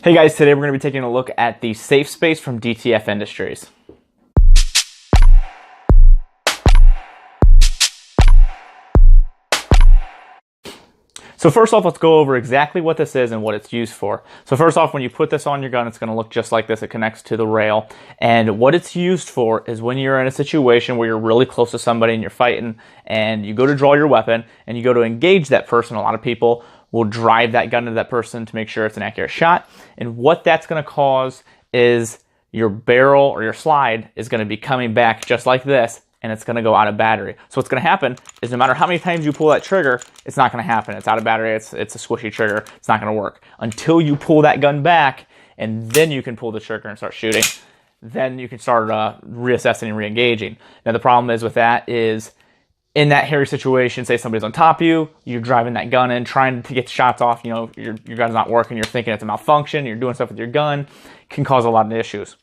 Hey guys, today we're going to be taking a look at the Safe Space from DTF Industries. So first off, let's go over exactly what this is and what it's used for. So first off, when you put this on your gun, it's going to look just like this. It connects to the rail. And what it's used for is when you're in a situation where you're really close to somebody and you're fighting and you go to draw your weapon and you go to engage that person. A lot of people will drive that gun to that person to make sure it's an accurate shot. And what that's going to cause is your barrel or your slide is going to be coming back just like this, and it's going to go out of battery. So what's going to happen is no matter how many times you pull that trigger, it's not going to happen. It's out of battery. It's a squishy trigger. It's not going to work until you pull that gun back, and then you can pull the trigger and start shooting. Then you can start reassessing and re-engaging. Now the problem is with that is in that hairy situation, say somebody's on top of you, you're driving that gun in, trying to get the shots off, you know, your gun's not working, you're thinking it's a malfunction, you're doing stuff with your gun, can cause a lot of issues.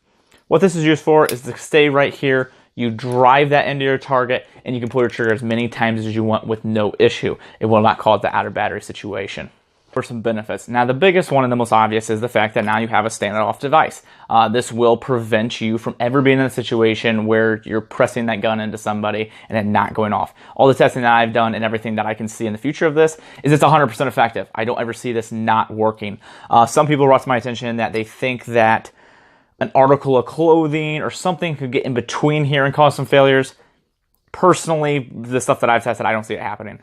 What this is used for is to stay right here. You drive that into your target, and you can pull your trigger as many times as you want with no issue. It will not cause the out of battery situation. For some benefits. Now, the biggest one and the most obvious is the fact that now you have a standoff device. This will prevent you from ever being in a situation where you're pressing that gun into somebody and it not going off. All the testing that I've done and everything that I can see in the future of this is it's 100% effective. I don't ever see this not working. Some people brought to my attention that they think that an article of clothing or something could get in between here and cause some failures. Personally, the stuff that I've tested, I don't see it happening.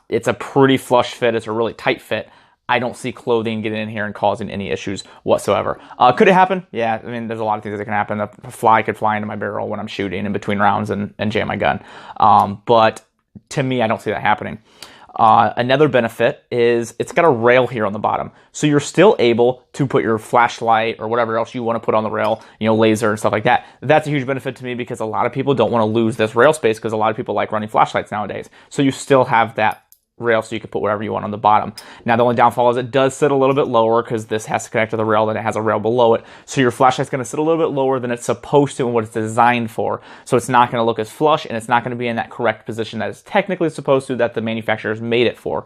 It's a pretty flush fit. It's a really tight fit. I don't see clothing getting in here and causing any issues whatsoever. Could it happen? Yeah, I mean, there's a lot of things that can happen. A fly could fly into my barrel when I'm shooting in between rounds and jam my gun. But to me, I don't see that happening. Another benefit is it's got a rail here on the bottom. So you're still able to put your flashlight or whatever else you want to put on the rail, you know, laser and stuff like that. That's a huge benefit to me because a lot of people don't want to lose this rail space because a lot of people like running flashlights nowadays. So you still have that rail so you can put whatever you want on the bottom. Now the only downfall is it does sit a little bit lower because this has to connect to the rail, then it has a rail below it. So your flashlight's going to sit a little bit lower than it's supposed to and what it's designed for. So it's not going to look as flush and it's not going to be in that correct position that it's technically supposed to, that the manufacturers made it for.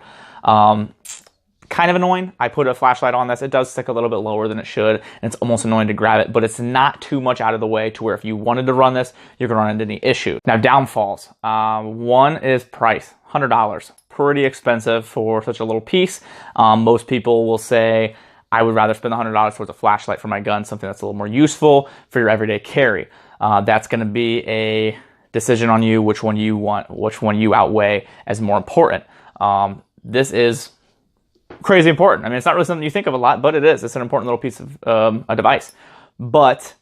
Kind of annoying. I put a flashlight on this. It does stick a little bit lower than it should, and it's almost annoying to grab it, but it's not too much out of the way to where if you wanted to run this, you're going to run into any issues. Now, downfalls. One is price, $100. Pretty expensive for such a little piece. Most people will say, I would rather spend $100 towards a flashlight for my gun, something that's a little more useful for your everyday carry. That's going to be a decision on you, which one you want, which one you outweigh as more important. This is crazy important. I mean, it's not really something you think of a lot, but it is. It's an important little piece of a device. But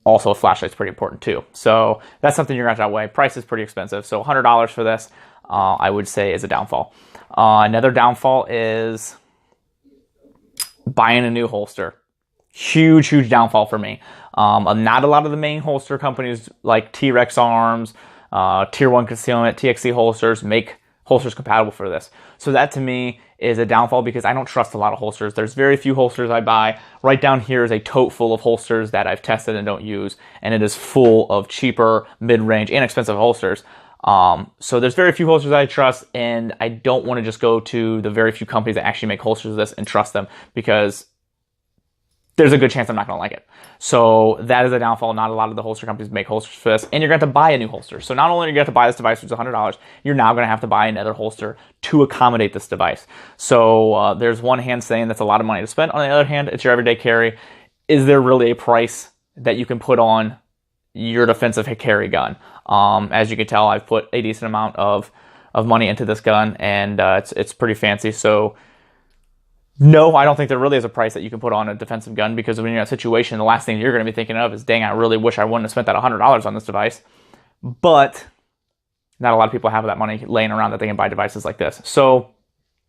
also a flashlight's pretty important too. So that's something you're going to have to outweigh. Price is pretty expensive. So $100 for this, I would say, is a downfall. Another downfall is buying a new holster. Huge, huge downfall for me. Not a lot of the main holster companies like T-Rex Arms, Tier 1 Concealment, TXC holsters make holsters compatible for this. So that to me is a downfall because I don't trust a lot of holsters. There's very few holsters I buy. Right down here is a tote full of holsters that I've tested and don't use, and it is full of cheaper, mid-range, and expensive holsters. So there's very few holsters I trust, and I don't want to just go to the very few companies that actually make holsters of this and trust them because there's a good chance I'm not going to like it. So that is a downfall. Not a lot of the holster companies make holsters for this, and you're going to have to buy a new holster. So not only are you going to have to buy this device, which is $100, you're now going to have to buy another holster to accommodate this device. So there's one hand saying that's a lot of money to spend. On the other hand, it's your everyday carry. Is there really a price that you can put on your defensive carry gun? As you can tell, I've put a decent amount of money into this gun, and it's pretty fancy. So no, I don't think there really is a price that you can put on a defensive gun because when you're in a situation, the last thing you're going to be thinking of is, dang, I really wish I wouldn't have spent that $100 on this device. But not a lot of people have that money laying around that they can buy devices like this. So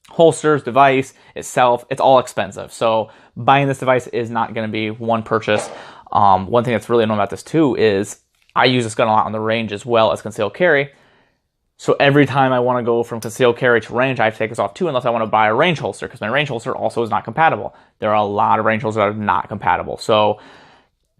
holsters, device itself, it's all expensive. So buying this device is not going to be one purchase. One thing that's really annoying about this too is I use this gun a lot on the range as well as concealed carry. So every time I want to go from concealed carry to range, I have to take this off too, unless I want to buy a range holster, because my range holster also is not compatible. There are a lot of range holsters that are not compatible. So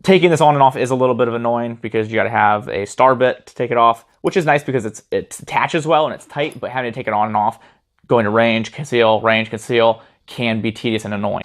taking this on and off is a little bit of annoying because you got to have a star bit to take it off, which is nice because it attaches well and it's tight, but having to take it on and off, going to range, conceal, can be tedious and annoying.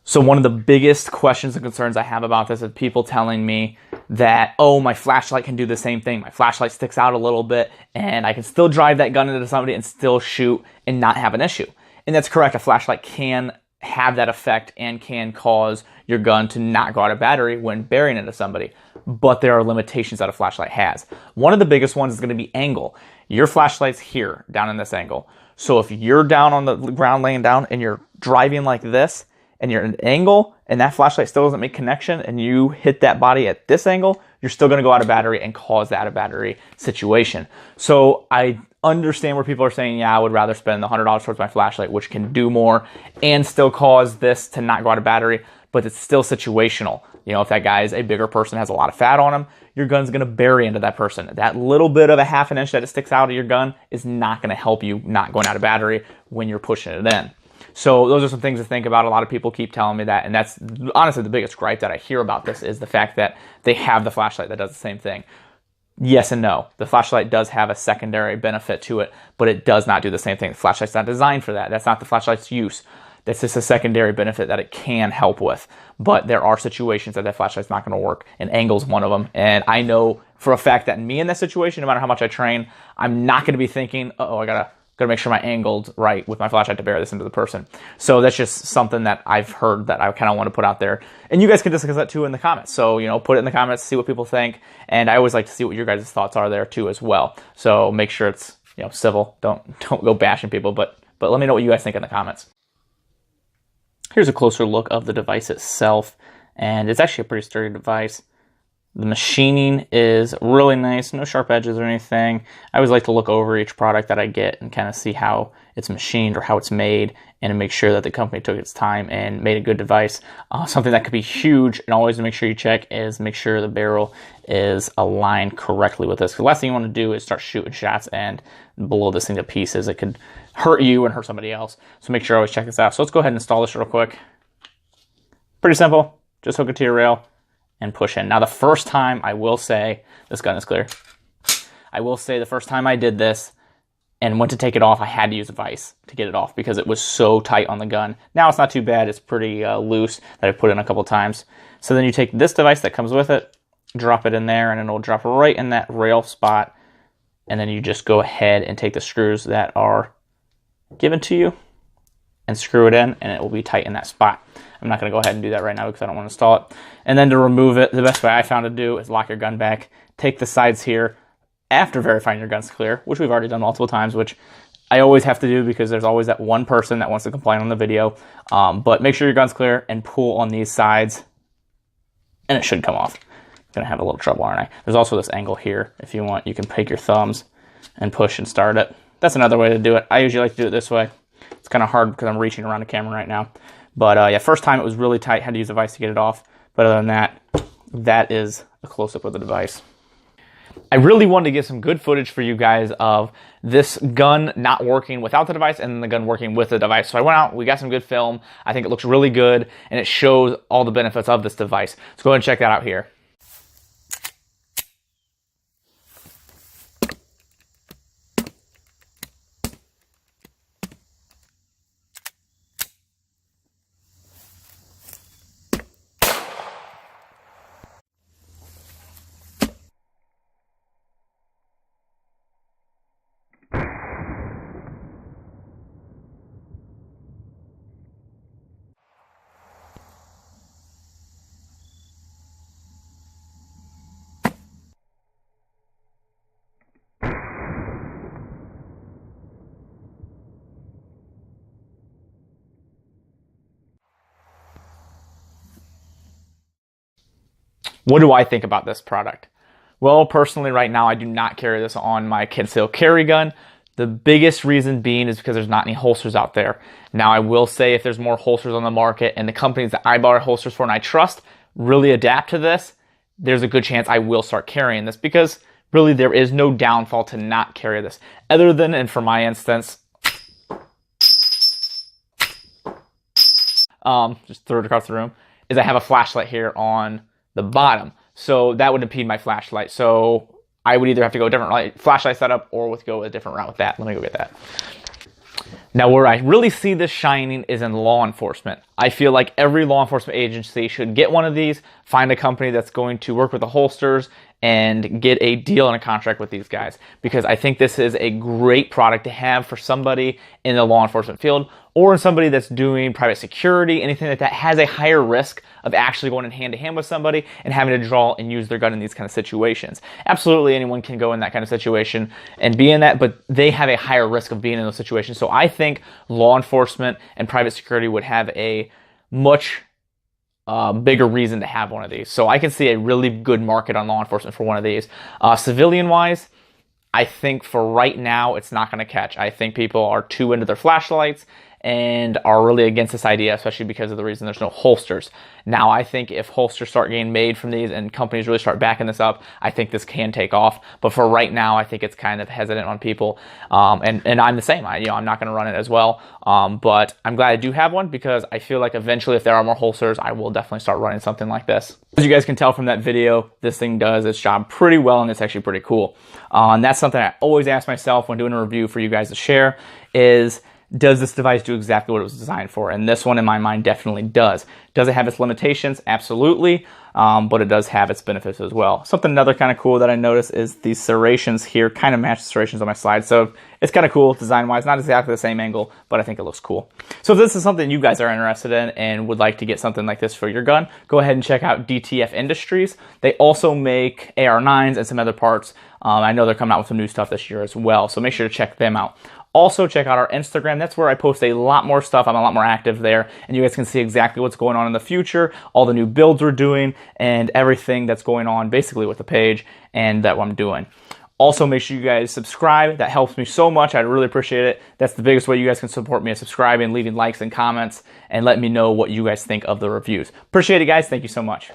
So one of the biggest questions and concerns I have about this is people telling me that, oh, my flashlight can do the same thing. My flashlight sticks out a little bit and I can still drive that gun into somebody and still shoot and not have an issue. And that's correct. A flashlight can have that effect and can cause your gun to not go out of battery when burying into somebody. But there are limitations that a flashlight has. One of the biggest ones is going to be angle. Your flashlight's here, down in this angle. So if you're down on the ground laying down and you're driving like this, and you're at an angle, and that flashlight still doesn't make connection, and you hit that body at this angle, you're still going to go out of battery and cause that out of battery situation. So I understand where people are saying, yeah, I would rather spend the $100 towards my flashlight, which can do more and still cause this to not go out of battery, but it's still situational. You know, if that guy is a bigger person, has a lot of fat on him, your gun's going to bury into that person. That little bit of a half an inch that it sticks out of your gun is not going to help you not going out of battery when you're pushing it in. So those are some things to think about. A lot of people keep telling me that, and that's honestly the biggest gripe that I hear about this is the fact that they have the flashlight that does the same thing. Yes and no. The flashlight does have a secondary benefit to it, but it does not do the same thing. The flashlight's not designed for that. That's not the flashlight's use. That's just a secondary benefit that it can help with. But there are situations that flashlight's not going to work, and angle's one of them. And I know for a fact that me in that situation, no matter how much I train, I'm not going to be thinking, uh-oh, I gotta make sure my angle's right with my flashlight to bury this into the person. So that's just something that I've heard that I kind of want to put out there. And you guys can discuss that too in the comments. So, you know, put it in the comments, see what people think. And I always like to see what your guys' thoughts are there too as well. So make sure it's, you know, civil. Don't go bashing people, but let me know what you guys think in the comments. Here's a closer look of the device itself. And it's actually a pretty sturdy device. The machining is really nice, no sharp edges or anything. I always like to look over each product that I get and kind of see how it's machined or how it's made and to make sure that the company took its time and made a good device. Something that could be huge and always to make sure you check is make sure the barrel is aligned correctly with this. Because the last thing you want to do is start shooting shots and blow this thing to pieces. It could hurt you and hurt somebody else. So make sure you always check this out. So let's go ahead and install this real quick. Pretty simple. Just hook it to your rail and push in. Now the first time, I will say, this gun is clear. I will say the first time I did this and went to take it off, I had to use a vise to get it off because it was so tight on the gun. Now it's not too bad. It's pretty loose that I've put in a couple times. So then you take this device that comes with it, drop it in there, and it'll drop right in that rail spot. And then you just go ahead and take the screws that are given to you and screw it in, and it will be tight in that spot. I'm not going to go ahead and do that right now because I don't want to install it. And then to remove it, the best way I found to do is lock your gun back, take the sides here after verifying your gun's clear, which we've already done multiple times, which I always have to do because there's always that one person that wants to complain on the video. But make sure your gun's clear and pull on these sides, and it should come off. I'm going to have a little trouble, aren't I? There's also this angle here. If you want, you can take your thumbs and push and start it. That's another way to do it. I usually like to do it this way. It's kind of hard because I'm reaching around the camera right now. But yeah, first time it was really tight. Had to use a vise to get it off. But other than that, that is a close-up of the device. I really wanted to get some good footage for you guys of this gun not working without the device and the gun working with the device. So I went out, we got some good film. I think it looks really good, and it shows all the benefits of this device. So go ahead and check that out here. What do I think about this product? Well, personally, right now, I do not carry this on my concealed carry gun. The biggest reason being is because there's not any holsters out there. Now, I will say if there's more holsters on the market and the companies that I buy holsters for and I trust really adapt to this, there's a good chance I will start carrying this because really there is no downfall to not carry this. Other than, and for my instance, just throw it across the room, is I have a flashlight here on the bottom. So that would impede my flashlight. So I would either have to go a different flashlight setup or go a different route with that. Let me go get that. Now where I really see this shining is in law enforcement. I feel like every law enforcement agency should get one of these, find a company that's going to work with the holsters, and get a deal and a contract with these guys, because I think this is a great product to have for somebody in the law enforcement field, or somebody that's doing private security, anything like that has a higher risk of actually going in hand-to-hand with somebody and having to draw and use their gun in these kind of situations. Absolutely anyone can go in that kind of situation and be in that, but they have a higher risk of being in those situations. So I think law enforcement and private security would have a much bigger reason to have one of these. So I can see a really good market on law enforcement for one of these. Civilian-wise, I think for right now, it's not going to catch. I think people are too into their flashlights and are really against this idea, especially because of the reason there's no holsters. Now, I think if holsters start getting made from these and companies really start backing this up, I think this can take off. But for right now, I think it's kind of hesitant on people. And I'm the same. I'm not going to run it as well. But I'm glad I do have one, because I feel like eventually, if there are more holsters, I will definitely start running something like this. As you guys can tell from that video, this thing does its job pretty well, and it's actually pretty cool. And that's something I always ask myself when doing a review for you guys to share is, does this device do exactly what it was designed for? And this one, in my mind, definitely does. Does it have its limitations? Absolutely. But it does have its benefits as well. Another kind of cool that I noticed is these serrations here kind of match the serrations on my slide. So it's kind of cool design-wise. Not exactly the same angle, but I think it looks cool. So if this is something you guys are interested in and would like to get something like this for your gun, go ahead and check out DTF Industries. They also make AR9s and some other parts. I know they're coming out with some new stuff this year as well. So make sure to check them out. Also, check out our Instagram. That's where I post a lot more stuff. I'm a lot more active there, and you guys can see exactly what's going on in the future, all the new builds we're doing, and everything that's going on basically with the page and that I'm doing. Also, make sure you guys subscribe. That helps me so much. I'd really appreciate it. That's the biggest way you guys can support me, is subscribing, leaving likes and comments, and let me know what you guys think of the reviews. Appreciate it, guys. Thank you so much.